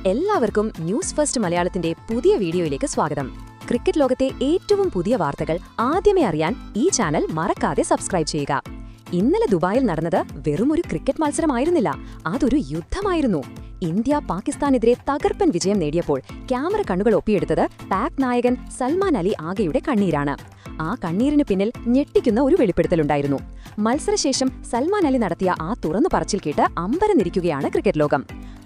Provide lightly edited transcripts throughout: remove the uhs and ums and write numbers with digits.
എല്ലാവർക്കും news first മലയാളത്തിന്റെ പുതിയ വീഡിയോയിലേക്ക് സ്വാഗതം. ക്രിക്കറ്റ് ലോകത്തെ ഏറ്റവും പുതിയ വാർത്തകൾ ആദ്യമേ അറിയാൻ ഈ ചാനൽ മറക്കാതെ സബ്സ്ക്രൈബ് ചെയ്യുക. ഇന്നലെ ദുബായിൽ നടന്നത് വെറുമൊരു ക്രിക്കറ്റ് മത്സരമായിരുന്നില്ല, അതൊരു യുദ്ധമായിരുന്നു. ഇന്ത്യ പാകിസ്ഥാനെതിരെ തകർപ്പൻ വിജയം നേടിയപ്പോൾ ക്യാമറ കണ്ണുകൾ ഒപ്പിയെടുത്തത് പാക് നായകൻ സൽമാൻ അലി ആഗയുടെ കണ്ണീരാണ്. ആ കണ്ണീരിന് പിന്നിൽ ഞെട്ടിക്കുന്ന ഒരു വെളിപ്പെടുത്തലുണ്ടായിരുന്നു. മത്സരശേഷം സൽമാൻ അലി നടത്തിയ ആ തുറന്നു പറച്ചിൽ കേട്ട് അമ്പരന്നിരിക്കുകയാണ് ക്രിക്കറ്റ് ലോകം.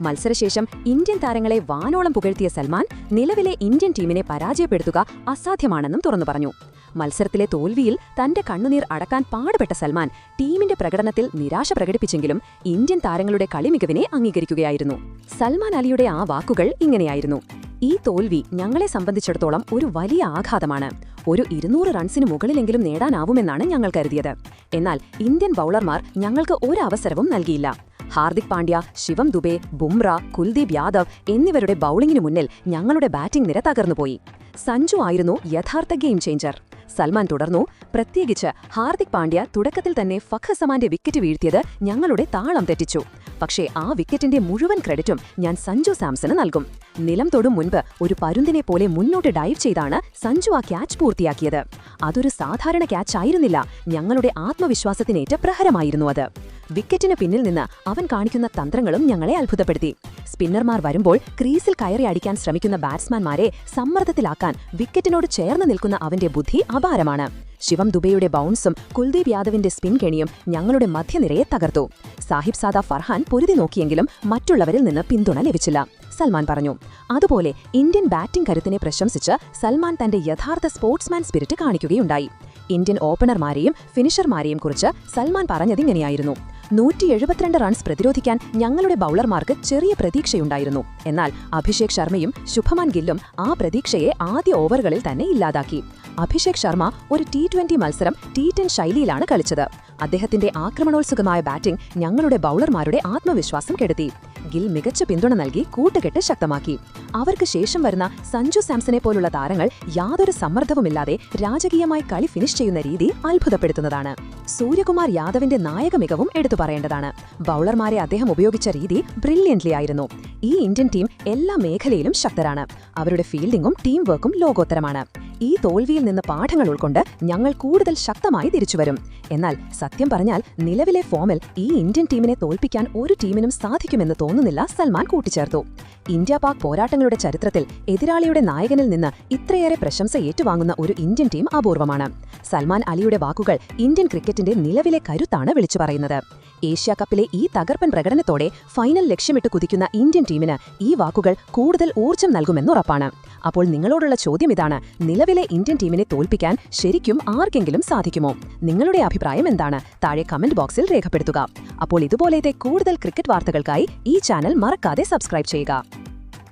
മത്സരശേഷം ഇന്ത്യൻ താരങ്ങളെ വാനോളം പുകഴ്ത്തിയ സൽമാൻ നിലവിലെ ഇന്ത്യൻ ടീമിനെ പരാജയപ്പെടുത്തുക അസാധ്യമാണെന്നും തുറന്നു പറഞ്ഞു. മത്സരത്തിലെ തോൽവിയിൽ തന്റെ കണ്ണുനീർ അടക്കാൻ പാടുപെട്ട സൽമാൻ ടീമിന്റെ പ്രകടനത്തിൽ നിരാശ പ്രകടിപ്പിച്ചെങ്കിലും ഇന്ത്യൻ താരങ്ങളുടെ കളിമികവിനെ അംഗീകരിക്കുകയായിരുന്നു. സൽമാൻ അലിയുടെ ആ വാക്കുകൾ ഇങ്ങനെയായിരുന്നു: ഈ തോൽവി ഞങ്ങളെ സംബന്ധിച്ചിടത്തോളം ഒരു വലിയ ആഘാതമാണ്. ഒരു 200 റൺസിന് മുകളിലെങ്കിലും നേടാനാവുമെന്നാണ് ഞങ്ങൾ കരുതിയത്. എന്നാൽ ഇന്ത്യൻ ബൌളർമാർ ഞങ്ങൾക്ക് ഒരവസരവും നൽകിയില്ല. ഹാർദിക് പാണ്ഡ്യ, ശിവം ദുബെ, ബുംറ, കുൽദീപ് യാദവ് എന്നിവരുടെ ബൌളിംഗിനു മുന്നിൽ ഞങ്ങളുടെ ബാറ്റിംഗ് നിര തകർന്നുപോയി. സഞ്ജു ആയിരുന്നു യഥാർത്ഥ ഗെയിം ചേഞ്ചർ. സൽമാൻ തുടർന്നു, പ്രത്യേകിച്ച് ഹാർദിക് പാണ്ഡ്യ തുടക്കത്തിൽ തന്നെ ഫഖർ സമാന്റെ വിക്കറ്റ് വീഴ്ത്തിയത് ഞങ്ങളുടെ താളം തെറ്റിച്ചു. പക്ഷേ ആ വിക്കറ്റിന്റെ മുഴുവൻ ക്രെഡിറ്റും ഞാൻ സഞ്ജു സാംസന് നൽകും. നിലം തൊടും മുൻപ് ഒരു പരുന്തിനെ പോലെ മുന്നോട്ട് ഡൈവ് ചെയ്താണ് സഞ്ജു ആ ക്യാച്ച് പൂർത്തിയാക്കിയത്. അതൊരു സാധാരണ ക്യാച്ച് ആയിരുന്നില്ല, ഞങ്ങളുടെ ആത്മവിശ്വാസത്തിനേറ്റ പ്രഹരമായിരുന്നു അത്. വിക്കറ്റിന് പിന്നിൽ നിന്ന് അവൻ കാണിക്കുന്ന തന്ത്രങ്ങളും ഞങ്ങളെ അത്ഭുതപ്പെടുത്തി. സ്പിന്നർമാർ വരുമ്പോൾ ക്രീസിൽ കയറി അടിക്കാൻ ശ്രമിക്കുന്ന ബാറ്റ്സ്മാൻമാരെ സമ്മർദ്ദത്തിലാക്കാൻ വിക്കറ്റിനോട് ചേർന്ന് നിൽക്കുന്ന അവന്റെ ബുദ്ധി അപാരമാണ്. ശിവം ദുബെയുടെ ബൗൺസും കുൽദീപ് യാദവിന്റെ സ്പിൻ കെണിയും ഞങ്ങളുടെ മധ്യനിരയെ തകർത്തു. സാഹിബ് സാദ ഫർഹാൻ പൊരുതി നോക്കിയെങ്കിലും മറ്റുള്ളവരിൽ നിന്ന് പിന്തുണ ലഭിച്ചില്ല, സൽമാൻ പറഞ്ഞു. അതുപോലെ ഇന്ത്യൻ ബാറ്റിംഗ് കരുത്തിനെ പ്രശംസിച്ച് സൽമാൻ തന്റെ യഥാർത്ഥ സ്പോർട്സ്മാൻ സ്പിരിറ്റ് കാണിക്കുകയുണ്ടായി. ഇന്ത്യൻ ഓപ്പണർമാരെയും ഫിനിഷർമാരെയും കുറിച്ച് സൽമാൻ പറഞ്ഞതിങ്ങനെയായിരുന്നു: 172 റൺസ് പ്രതിരോധിക്കാൻ ഞങ്ങളുടെ ബൌളർമാർക്ക് ചെറിയ പ്രതീക്ഷയുണ്ടായിരുന്നു. എന്നാൽ അഭിഷേക് ശർമ്മയും ശുഭമാൻ ഗില്ലും ആ പ്രതീക്ഷയെ ആദ്യ ഓവറുകളിൽ തന്നെ ഇല്ലാതാക്കി. അഭിഷേക് ശർമ്മ ഒരു T20 മത്സരം T10 ശൈലിയിലാണ് കളിച്ചത്. അദ്ദേഹത്തിന്റെ ആക്രമണോത്സുകമായ ബാറ്റിംഗ് ഞങ്ങളുടെ ബൌളർമാരുടെ ആത്മവിശ്വാസം കെടുത്തി. ഗിൽ മികച്ച പിന്തുണ നൽകി കൂട്ടുകെട്ട് ശക്തമാക്കി. അവർക്ക് ശേഷം വരുന്ന സഞ്ജു സാംസനെ പോലുള്ള താരങ്ങൾ യാതൊരു സമ്മർദ്ദവുമില്ലാതെ രാജകീയമായി കളി ഫിനിഷ് ചെയ്യുന്ന രീതി അത്ഭുതപ്പെടുത്തുന്നതാണ്. സൂര്യകുമാർ യാദവിന്റെ നായക മികവും എടുത്തു പറയേണ്ടതാണ്. ബൌളർമാരെ അദ്ദേഹം ഉപയോഗിച്ച രീതി ബ്രില്യന്റ്ലി ആയിരുന്നു. ഈ ഇന്ത്യൻ ടീം എല്ലാ മേഖലയിലും ശക്തരാണ്. അവരുടെ ഫീൽഡിംഗും ടീം വർക്കും ലോകോത്തരമാണ്. ഈ തോൽവിയിൽ നിന്ന് പാഠങ്ങൾ ഉൾക്കൊണ്ട് ഞങ്ങൾ കൂടുതൽ ശക്തമായി തിരിച്ചുവരും. എന്നാൽ സത്യം പറഞ്ഞാൽ നിലവിലെ ഫോമിൽ ഈ ഇന്ത്യൻ ടീമിനെ തോൽപ്പിക്കാൻ ഒരു ടീമിനും സാധിക്കുമെന്ന് തോന്നുന്നില്ല, സൽമാൻ കൂട്ടിച്ചേർത്തു. ഇന്ത്യ പാക് പോരാട്ടങ്ങളുടെ ചരിത്രത്തിൽ എതിരാളിയുടെ നായകനിൽ നിന്ന് ഇത്രയേറെ പ്രശംസ ഏറ്റുവാങ്ങുന്ന ഒരു ഇന്ത്യൻ ടീം അപൂർവമാണ്. സൽമാൻ അലിയുടെ വാക്കുകൾ ഇന്ത്യൻ ക്രിക്കറ്റിന്റെ നിലവിലെ കരുത്താണ് വിളിച്ചു പറയുന്നത്. ഏഷ്യാ കപ്പിലെ ഈ തകർപ്പൻ പ്രകടനത്തോടെ ഫൈനൽ ലക്ഷ്യമിട്ട് കുതിക്കുന്ന ഇന്ത്യൻ ടീമിന് ഈ വാക്കുകൾ കൂടുതൽ ഊർജ്ജം നൽകുമെന്നുറപ്പാണ്. അപ്പോൾ നിങ്ങളോടുള്ള ചോദ്യം ഇതാണ്: നിലവിലെ ഇന്ത്യൻ ടീമിനെ തോൽപ്പിക്കാൻ ശരിക്കും ആർക്കെങ്കിലും സാധിക്കുമോ? നിങ്ങളുടെ അഭിപ്രായം എന്താണ്? താഴെ കമന്റ് ബോക്സിൽ രേഖപ്പെടുത്തുക. അപ്പോൾ ഇതുപോലത്തെ കൂടുതൽ ക്രിക്കറ്റ് വാർത്തകൾക്കായി ഈ ചാനൽ മറക്കാതെ സബ്സ്ക്രൈബ് ചെയ്യുക.